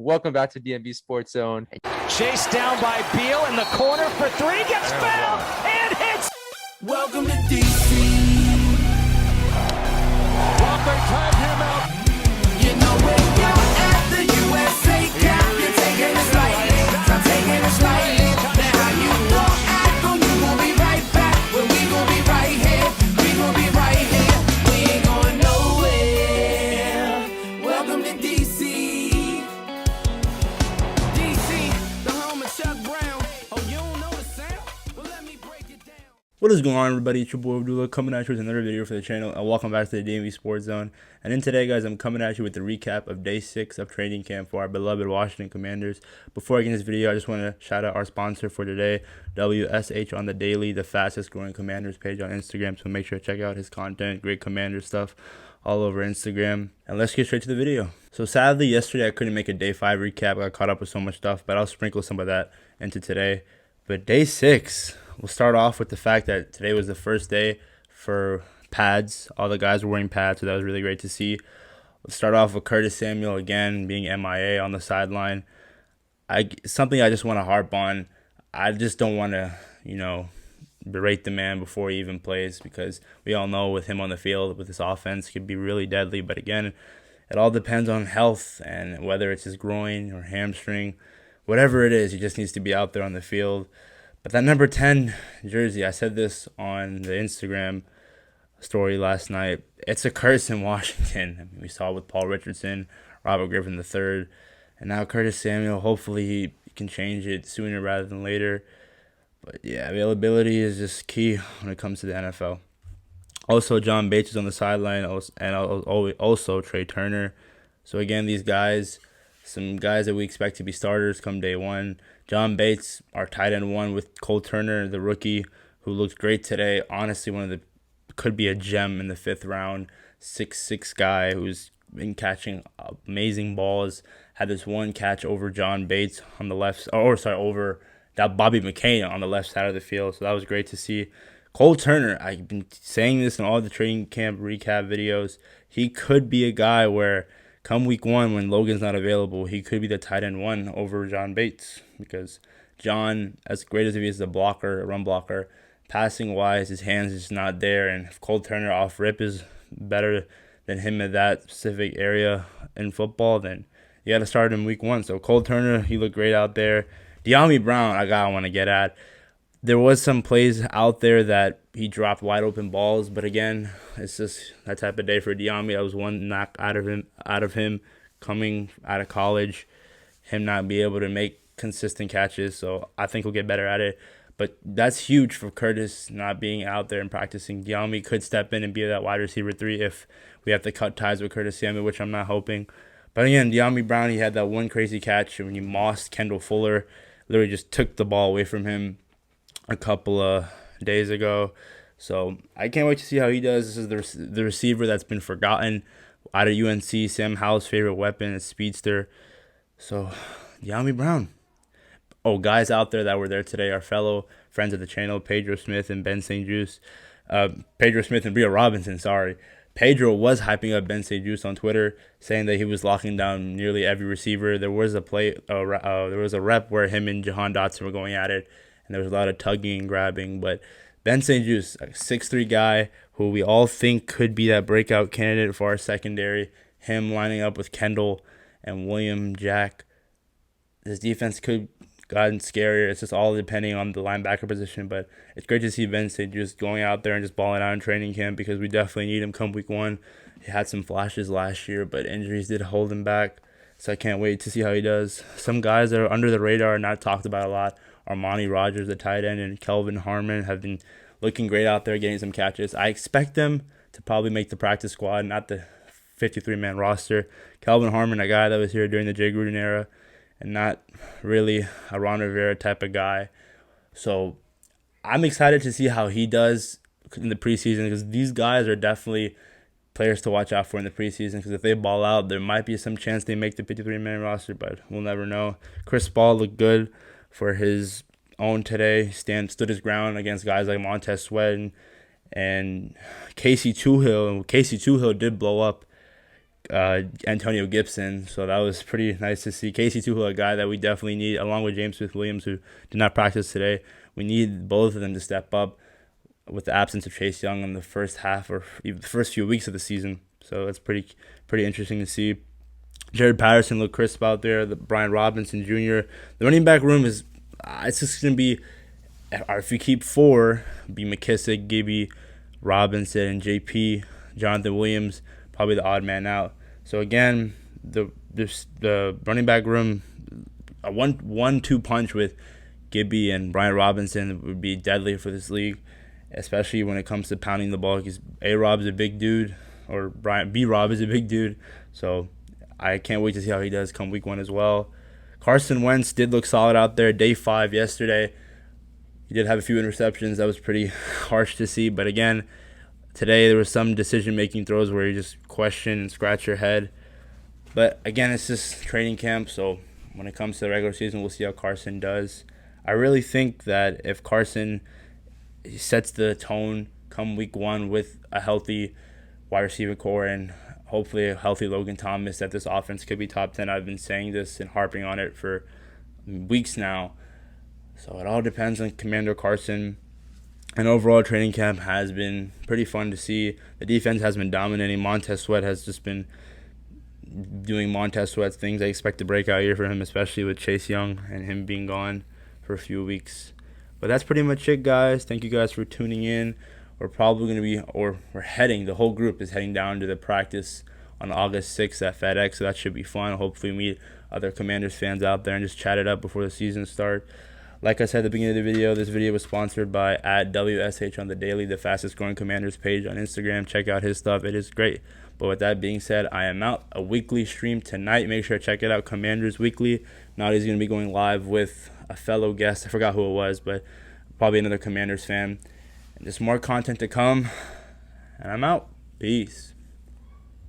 Welcome back to DMV Sports Zone. Chased down by Beal in the corner for three, gets fouled and hits. Welcome to DC. Walker tied him out. You know where you're at, the USA cap. You're taking it slightly, I'm taking it slightly. Now how you gon' act, or you gon' be right back. Well, we gon' be right here, we gon' be right here. We ain't going nowhere. Welcome to DC. DC, the home of Chuck Brown. Oh, you don't know the sound? Well, let me break it down. What is going on, everybody? It's your boy Abdullah coming at you with another video for the channel, and welcome back to the DMV Sports Zone. And in today, guys, I'm coming at you with the recap of day 6 of training camp for our beloved Washington Commanders. Before I get in this video, I just want to shout out our sponsor for today, WSH on the Daily, the fastest growing Commanders page on Instagram. So make sure to check out his content, great Commander stuff all over Instagram. And let's get straight to the video. So sadly, yesterday I couldn't make a day 5 recap. I got caught up with so much stuff, but I'll sprinkle some of that into today. But day 6, we'll start off with the fact that today was the first day for pads. All the guys were wearing pads, so that was really great to see. We'll start off with Curtis Samuel again being MIA on the sideline. Something I just want to harp on. I just don't want to, berate the man before he even plays, because we all know with him on the field, with this offense, it could be really deadly. But again, it all depends on health and whether it's his groin or hamstring. Whatever it is, he just needs to be out there on the field. But that number 10 jersey, I said this on the Instagram story last night, it's a curse in Washington. I mean, we saw it with Paul Richardson, Robert Griffin III, and now Curtis Samuel. Hopefully he can change it sooner rather than later. But yeah, availability is just key when it comes to the NFL. Also, John Bates is on the sideline, and also Trey Turner. So again, these guys, some guys that we expect to be starters come day 1. John Bates, our tight end 1 with Cole Turner, the rookie, who looked great today. Honestly, could be a gem in the 5th round. 6'6" guy who's been catching amazing balls. Had this one catch over John Bates on the left, over that Bobby McCain on the left side of the field. So that was great to see. Cole Turner, I've been saying this in all the training camp recap videos. He could be a guy where come week 1, when Logan's not available, he could be the tight end 1 over John Bates, because John, as great as he is a blocker, a run blocker, passing wise, his hands is just not there. And if Cole Turner off rip is better than him in that specific area in football, then you got to start him week 1. So Cole Turner, he looked great out there. DeAmi Brown, I want to get at. There was some plays out there that he dropped wide open balls, but again, it's just that type of day for DeAmi. That was one knock out of him coming out of college, him not be able to make consistent catches. So I think he'll get better at it. But that's huge for Curtis not being out there and practicing. DeAmi could step in and be that wide receiver 3 if we have to cut ties with Curtis Samuel, which I'm not hoping. But again, DeAmi Brown, he had that one crazy catch when he mossed Kendall Fuller, literally just took the ball away from him a couple of days ago. So I can't wait to see how he does. This is the receiver that's been forgotten out of UNC. Sam Howell's favorite weapon is speedster. So DeAmi Brown. Oh, guys out there that were there today, our fellow friends of the channel, Pedro Smith and Ben St. Juste. Pedro Smith and Bria Robinson, sorry. Pedro was hyping up Ben St. Juste on Twitter, saying that he was locking down nearly every receiver. There was a rep where him and Jahan Dotson were going at it, and there was a lot of tugging and grabbing. But Ben St. Juste, a 6'3" guy who we all think could be that breakout candidate for our secondary, him lining up with Kendall and William Jack. This defense could gotten scarier. It's just all depending on the linebacker position. But it's great to see Ben St. Juste going out there and just balling out in training camp, because we definitely need him come week 1. He had some flashes last year, but injuries did hold him back. So I can't wait to see how he does. Some guys that are under the radar and not talked about a lot, Armani Rogers, the tight end, and Kelvin Harmon have been looking great out there, getting some catches. I expect them to probably make the practice squad, not the 53-man roster. Kelvin Harmon, a guy that was here during the Jay Gruden era, and not really a Ron Rivera type of guy. So I'm excited to see how he does in the preseason, because these guys are definitely players to watch out for in the preseason, because if they ball out, there might be some chance they make the 53-man roster, but we'll never know. Chris Paul looked good for his own today. Stood his ground against guys like Montez Sweat and Casey Toohill. And Casey Toohill did blow up Antonio Gibson. So that was pretty nice to see. Casey Tuchel, a guy that we definitely need, along with James Smith-Williams, who did not practice today. We need both of them to step up with the absence of Chase Young in the first half or even the first few weeks of the season. So it's pretty interesting to see. Jared Patterson looked crisp out there. The Brian Robinson Jr. The running back room is it's just going to be, if you keep four, be McKissick, Gibby, Robinson, and JP. Jonathan Williams, probably the odd man out. So again, the running back room, a 1-2 punch with Gibby and Brian Robinson would be deadly for this league, especially when it comes to pounding the ball, because A-Rob's a big dude, or B-Rob is a big dude. So I can't wait to see how he does come week 1 as well. Carson Wentz did look solid out there. Day 5 yesterday, he did have a few interceptions. That was pretty harsh to see. But again, today there was some decision-making throws where you just question and scratch your head. But again, it's just training camp, so when it comes to the regular season, we'll see how Carson does. I really think that if Carson sets the tone come week 1 with a healthy wide receiver core and hopefully a healthy Logan Thomas, that this offense could be top 10. I've been saying this and harping on it for weeks now. So it all depends on Commander Carson. And overall, training camp has been pretty fun to see. The defense has been dominating. Montez Sweat has just been doing Montez Sweat things. I expect a breakout year for him, especially with Chase Young and him being gone for a few weeks. But that's pretty much it, guys. Thank you guys for tuning in. We're probably going to be, or we're heading, the whole group is heading down to the practice on August 6th at FedEx, so that should be fun. Hopefully meet other Commanders fans out there and just chat it up before the season starts. Like I said at the beginning of the video, this video was sponsored by @WSH on the Daily, the fastest growing Commanders page on Instagram. Check out his stuff. It is great. But with that being said, I am out. A weekly stream tonight. Make sure to check it out, Commanders Weekly. Naughty's going to be going live with a fellow guest. I forgot who it was, but probably another Commanders fan. And just more content to come. And I'm out. Peace.